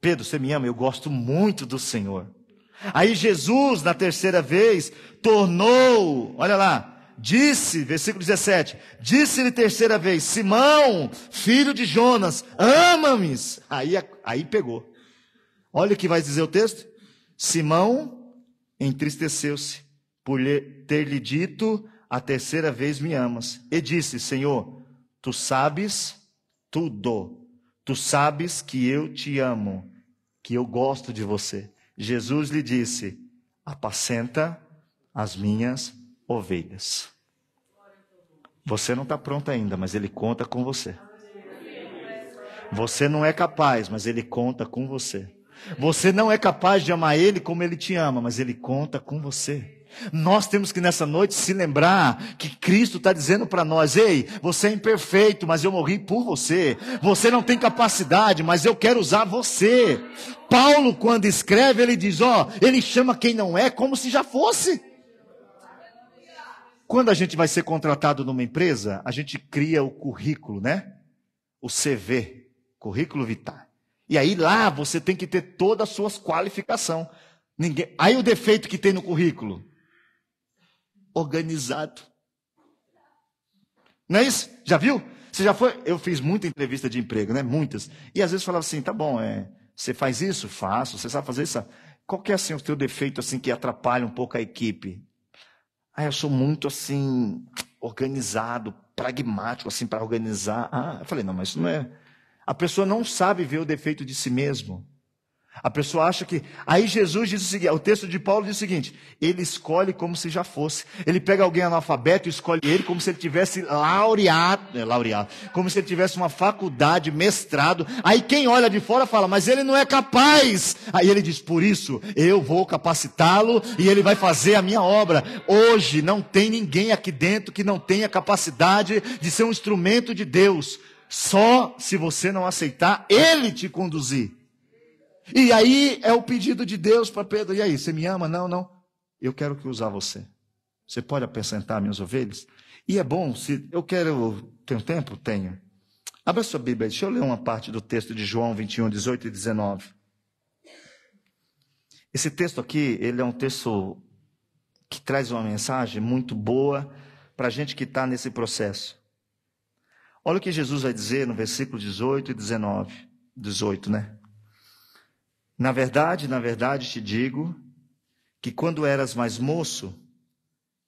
Pedro, você me ama? Eu gosto muito do Senhor. Aí Jesus, na terceira vez, tornou, olha lá, disse, versículo 17, disse-lhe terceira vez, Simão, filho de Jonas, ama-me? Aí pegou. Olha o que vai dizer o texto. Simão entristeceu-se por ter lhe dito a terceira vez me amas. E disse, Senhor, tu sabes tudo. Tu sabes que eu te amo, que eu gosto de você. Jesus lhe disse, apacenta as minhas ovelhas. Você não está pronto ainda, mas ele conta com você. Você não é capaz, mas ele conta com você. Você não é capaz de amar ele como ele te ama, mas ele conta com você. Nós temos que nessa noite se lembrar que Cristo está dizendo para nós, ei, você é imperfeito, mas eu morri por você. Você não tem capacidade, mas eu quero usar você. Paulo, quando escreve, ele diz, ele chama quem não é como se já fosse. Quando a gente vai ser contratado numa empresa, a gente cria o currículo, né? O CV, currículo vitae. E aí lá você tem que ter todas as suas qualificações. Aí o defeito que tem no currículo? Organizado. Não é isso? Já viu? Você já foi? Eu fiz muita entrevista de emprego, né? Muitas. E às vezes falava assim, tá bom, você faz isso? Faço. Você sabe fazer isso? Qual que é assim, o teu defeito assim, que atrapalha um pouco a equipe? Eu sou muito assim, organizado, pragmático, assim, para organizar. Eu falei, não, mas isso não é... A pessoa não sabe ver o defeito de si mesmo. A pessoa acha que... Aí Jesus diz o seguinte, o texto de Paulo diz o seguinte, ele escolhe como se já fosse. Ele pega alguém analfabeto e escolhe ele como se ele tivesse laureado, como se ele tivesse uma faculdade, mestrado. Aí quem olha de fora fala, mas ele não é capaz. Aí ele diz, por isso eu vou capacitá-lo e ele vai fazer a minha obra. Hoje não tem ninguém aqui dentro que não tenha capacidade de ser um instrumento de Deus. Só se você não aceitar ele te conduzir. E aí é o pedido de Deus para Pedro. E aí, você me ama? Não, não. Eu quero que usar você. Você pode apacentar minhas ovelhas? E é bom, se eu quero... Tenho tempo? Tenho. Abra sua Bíblia, deixa eu ler uma parte do texto de João 21, 18 e 19. Esse texto aqui, ele é um texto que traz uma mensagem muito boa para a gente que está nesse processo. Olha o que Jesus vai dizer no versículo 18 e 19. 18, né? Na verdade te digo que quando eras mais moço,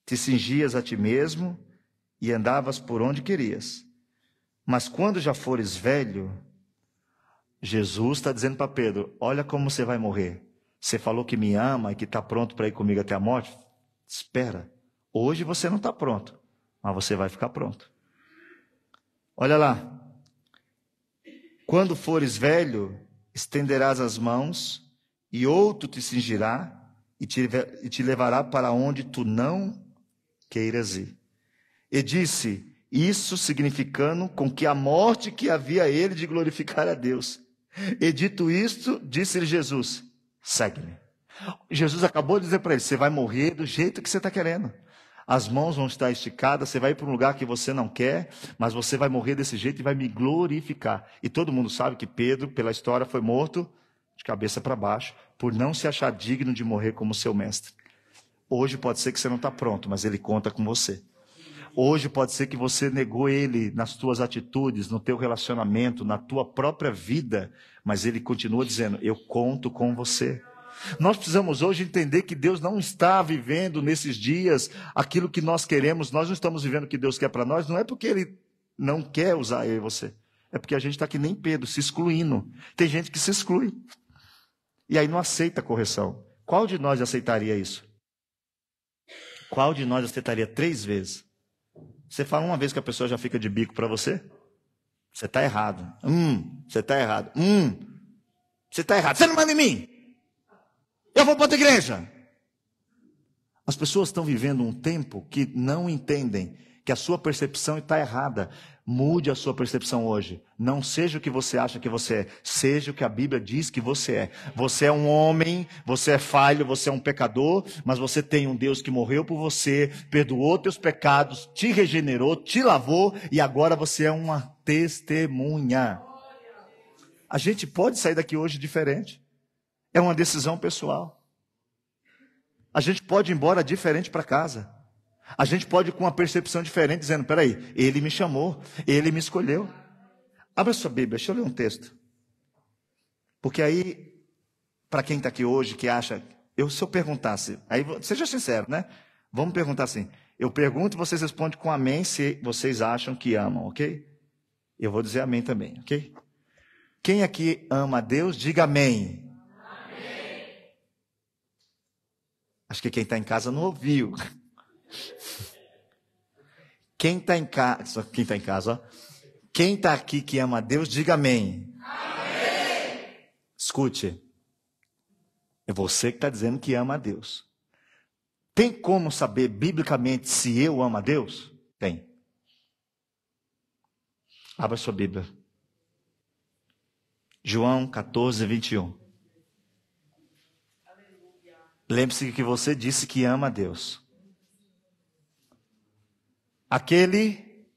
te cingias a ti mesmo e andavas por onde querias. Mas quando já fores velho, Jesus está dizendo para Pedro, olha como você vai morrer. Você falou que me ama e que está pronto para ir comigo até a morte? Espera, hoje você não está pronto, mas você vai ficar pronto. Olha lá, quando fores velho, estenderás as mãos e outro te cingirá e te levará para onde tu não queiras ir. E disse, isso significando com que a morte que havia ele de glorificar a Deus. E dito isto, disse-lhe Jesus, segue-me. Jesus acabou de dizer para ele, você vai morrer do jeito que você está querendo. As mãos vão estar esticadas, você vai ir para um lugar que você não quer, mas você vai morrer desse jeito e vai me glorificar. E todo mundo sabe que Pedro, pela história, foi morto de cabeça para baixo, por não se achar digno de morrer como seu mestre. Hoje pode ser que você não está pronto, mas ele conta com você. Hoje pode ser que você negou ele nas tuas atitudes, no teu relacionamento, na tua própria vida, mas ele continua dizendo, eu conto com você. Nós precisamos hoje entender que Deus não está vivendo nesses dias aquilo que nós queremos, nós não estamos vivendo o que Deus quer para nós, não é porque Ele não quer usar eu e você, é porque a gente está que nem Pedro, se excluindo. Tem gente que se exclui, e aí não aceita a correção. Qual de nós aceitaria isso? Qual de nós aceitaria 3 vezes? Você fala uma vez que a pessoa já fica de bico para você? Você está errado. Você está errado. Você está errado. Você não manda em mim. Eu vou para outra igreja. As pessoas estão vivendo um tempo que não entendem que a sua percepção está errada. Mude a sua percepção hoje. Não seja o que você acha que você é. Seja o que a Bíblia diz que você é. Você é um homem, você é falho, você é um pecador, mas você tem um Deus que morreu por você, perdoou teus pecados, te regenerou, te lavou e agora você é uma testemunha. A gente pode sair daqui hoje diferente. É uma decisão pessoal. A gente pode ir embora diferente para casa. A gente pode ir com uma percepção diferente, dizendo, peraí, ele me chamou, ele me escolheu. Abra sua Bíblia, deixa eu ler um texto. Porque aí, para quem está aqui hoje, que acha, se eu perguntasse, aí seja sincero, né? Vamos perguntar assim, eu pergunto e vocês respondem com amém se vocês acham que amam, ok? Eu vou dizer amém também, ok? Quem aqui ama a Deus, diga amém. Acho que quem está em casa não ouviu. Quem está em casa, ó. Quem está aqui que ama a Deus, diga amém. Amém. Escute. É você que está dizendo que ama a Deus. Tem como saber biblicamente se eu amo a Deus? Tem. Abra sua Bíblia. João 14, 21. Lembre-se que você disse que ama a Deus. Aquele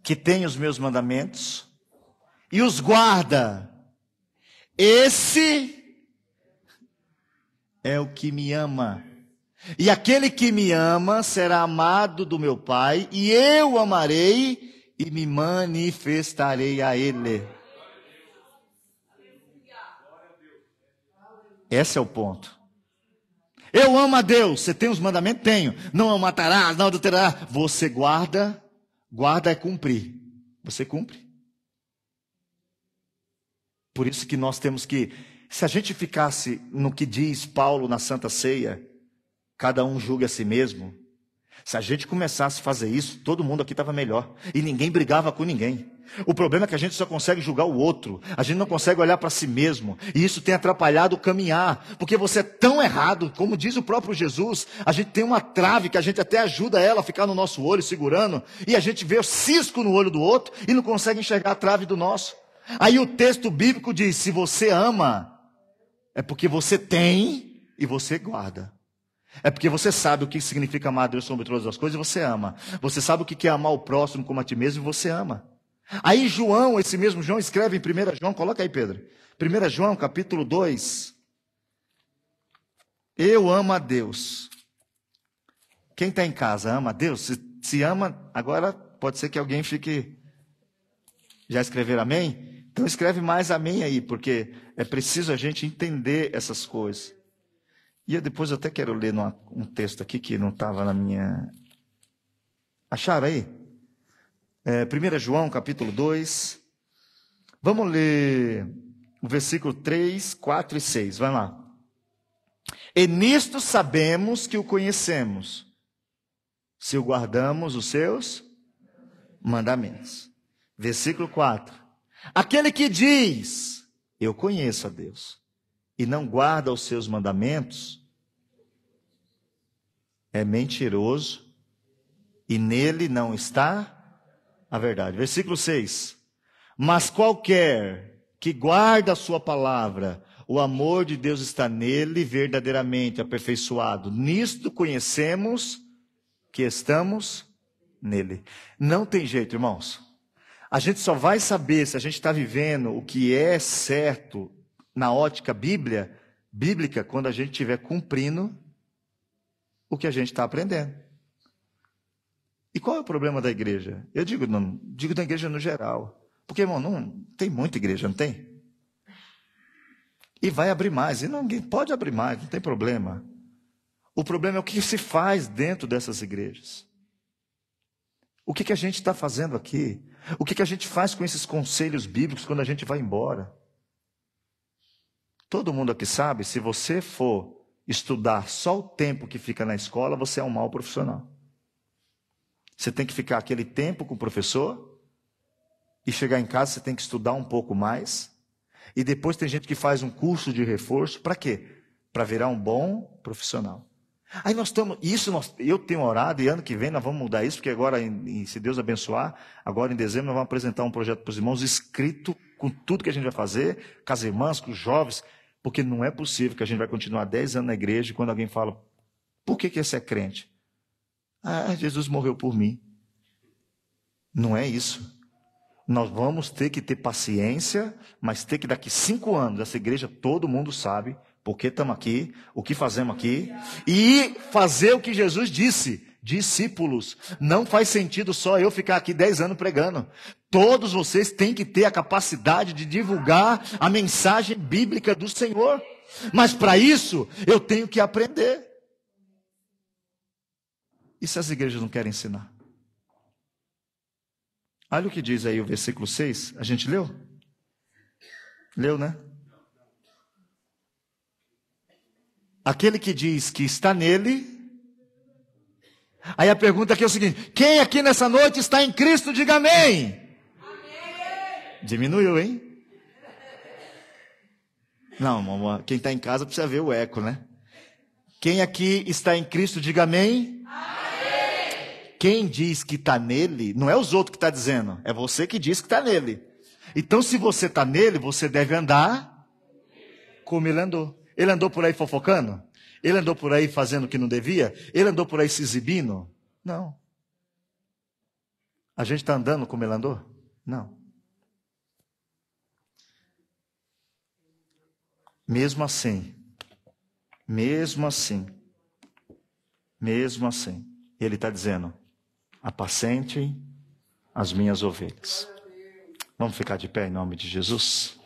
que tem os meus mandamentos e os guarda, esse é o que me ama. E aquele que me ama será amado do meu Pai, e eu o amarei e me manifestarei a ele. Esse é o ponto. Eu amo a Deus. Você tem os mandamentos? Tenho. Não matarás, não adulterarás. Você guarda. Guarda é cumprir. Você cumpre. Por isso que nós temos que, se a gente ficasse no que diz Paulo na Santa Ceia, cada um julgue a si mesmo. Se a gente começasse a fazer isso, todo mundo aqui estava melhor. E ninguém brigava com ninguém. O problema é que a gente só consegue julgar o outro. A gente não consegue olhar para si mesmo. E isso tem atrapalhado o caminhar. Porque você é tão errado, como diz o próprio Jesus. A gente tem uma trave que a gente até ajuda ela a ficar no nosso olho, segurando. E a gente vê o cisco no olho do outro e não consegue enxergar a trave do nosso. Aí o texto bíblico diz, se você ama, é porque você tem e você guarda. É porque você sabe o que significa amar a Deus sobre todas as coisas e você ama. Você sabe o que é amar o próximo como a ti mesmo e você ama. Aí João, esse mesmo João, escreve em 1 João, coloca aí, Pedro. 1 João, capítulo 2. Eu amo a Deus. Quem está em casa ama a Deus? Se ama, agora pode ser que alguém fique... Já escreveram amém? Então escreve mais amém aí, porque é preciso a gente entender essas coisas. E depois eu até quero ler um texto aqui que não estava na minha... Acharam aí? 1 João, capítulo 2. Vamos ler o versículo 3, 4 e 6. Vai lá. E nisto sabemos que o conhecemos, se o guardamos os seus mandamentos. Versículo 4. Aquele que diz, eu conheço a Deus, e não guarda os seus mandamentos, é mentiroso, e nele não está a verdade. Versículo 6. Mas qualquer que guarda a sua palavra, o amor de Deus está nele verdadeiramente aperfeiçoado. Nisto conhecemos que estamos nele. Não tem jeito, irmãos. A gente só vai saber se a gente está vivendo o que é certo na ótica bíblica quando a gente estiver cumprindo o que a gente está aprendendo. E qual é o problema da igreja? Eu digo da igreja no geral. Porque, irmão, não tem muita igreja, não tem? E vai abrir mais. E ninguém pode abrir mais, não tem problema. O problema é o que se faz dentro dessas igrejas. O que a gente está fazendo aqui? O que a gente faz com esses conselhos bíblicos quando a gente vai embora? Todo mundo aqui sabe, se você for estudar só o tempo que fica na escola, você é um mau profissional. Você tem que ficar aquele tempo com o professor e chegar em casa você tem que estudar um pouco mais. E depois tem gente que faz um curso de reforço. Para quê? Para virar um bom profissional. Aí eu tenho orado e ano que vem nós vamos mudar isso, porque agora, se Deus abençoar, agora em dezembro nós vamos apresentar um projeto para os irmãos escrito com tudo que a gente vai fazer, com as irmãs, com os jovens, porque não é possível que a gente vai continuar 10 anos na igreja e quando alguém fala, por que esse é crente? Ah, Jesus morreu por mim. Não é isso. Nós vamos ter que ter paciência, mas ter que daqui 5 anos, essa igreja todo mundo sabe por que estamos aqui, o que fazemos aqui, e fazer o que Jesus disse, discípulos. Não faz sentido só eu ficar aqui 10 anos pregando. Todos vocês têm que ter a capacidade de divulgar a mensagem bíblica do Senhor. Mas para isso, eu tenho que aprender. E se as igrejas não querem ensinar? Olha o que diz aí o versículo 6. A gente leu? Leu, né? Aquele que diz que está nele. Aí a pergunta aqui é o seguinte: quem aqui nessa noite está em Cristo, diga amém. Amém. Diminuiu, hein? Não, mamãe, quem está em casa precisa ver o eco, né? Quem aqui está em Cristo, diga amém. Amém. Quem diz que está nele, não é os outros que estão dizendo, é você que diz que está nele. Então, se você está nele, você deve andar como ele andou. Ele andou por aí fofocando? Ele andou por aí fazendo o que não devia? Ele andou por aí se exibindo? Não. A gente está andando como ele andou? Não. Mesmo assim, ele está dizendo, apacentem as minhas ovelhas. Vamos ficar de pé em nome de Jesus?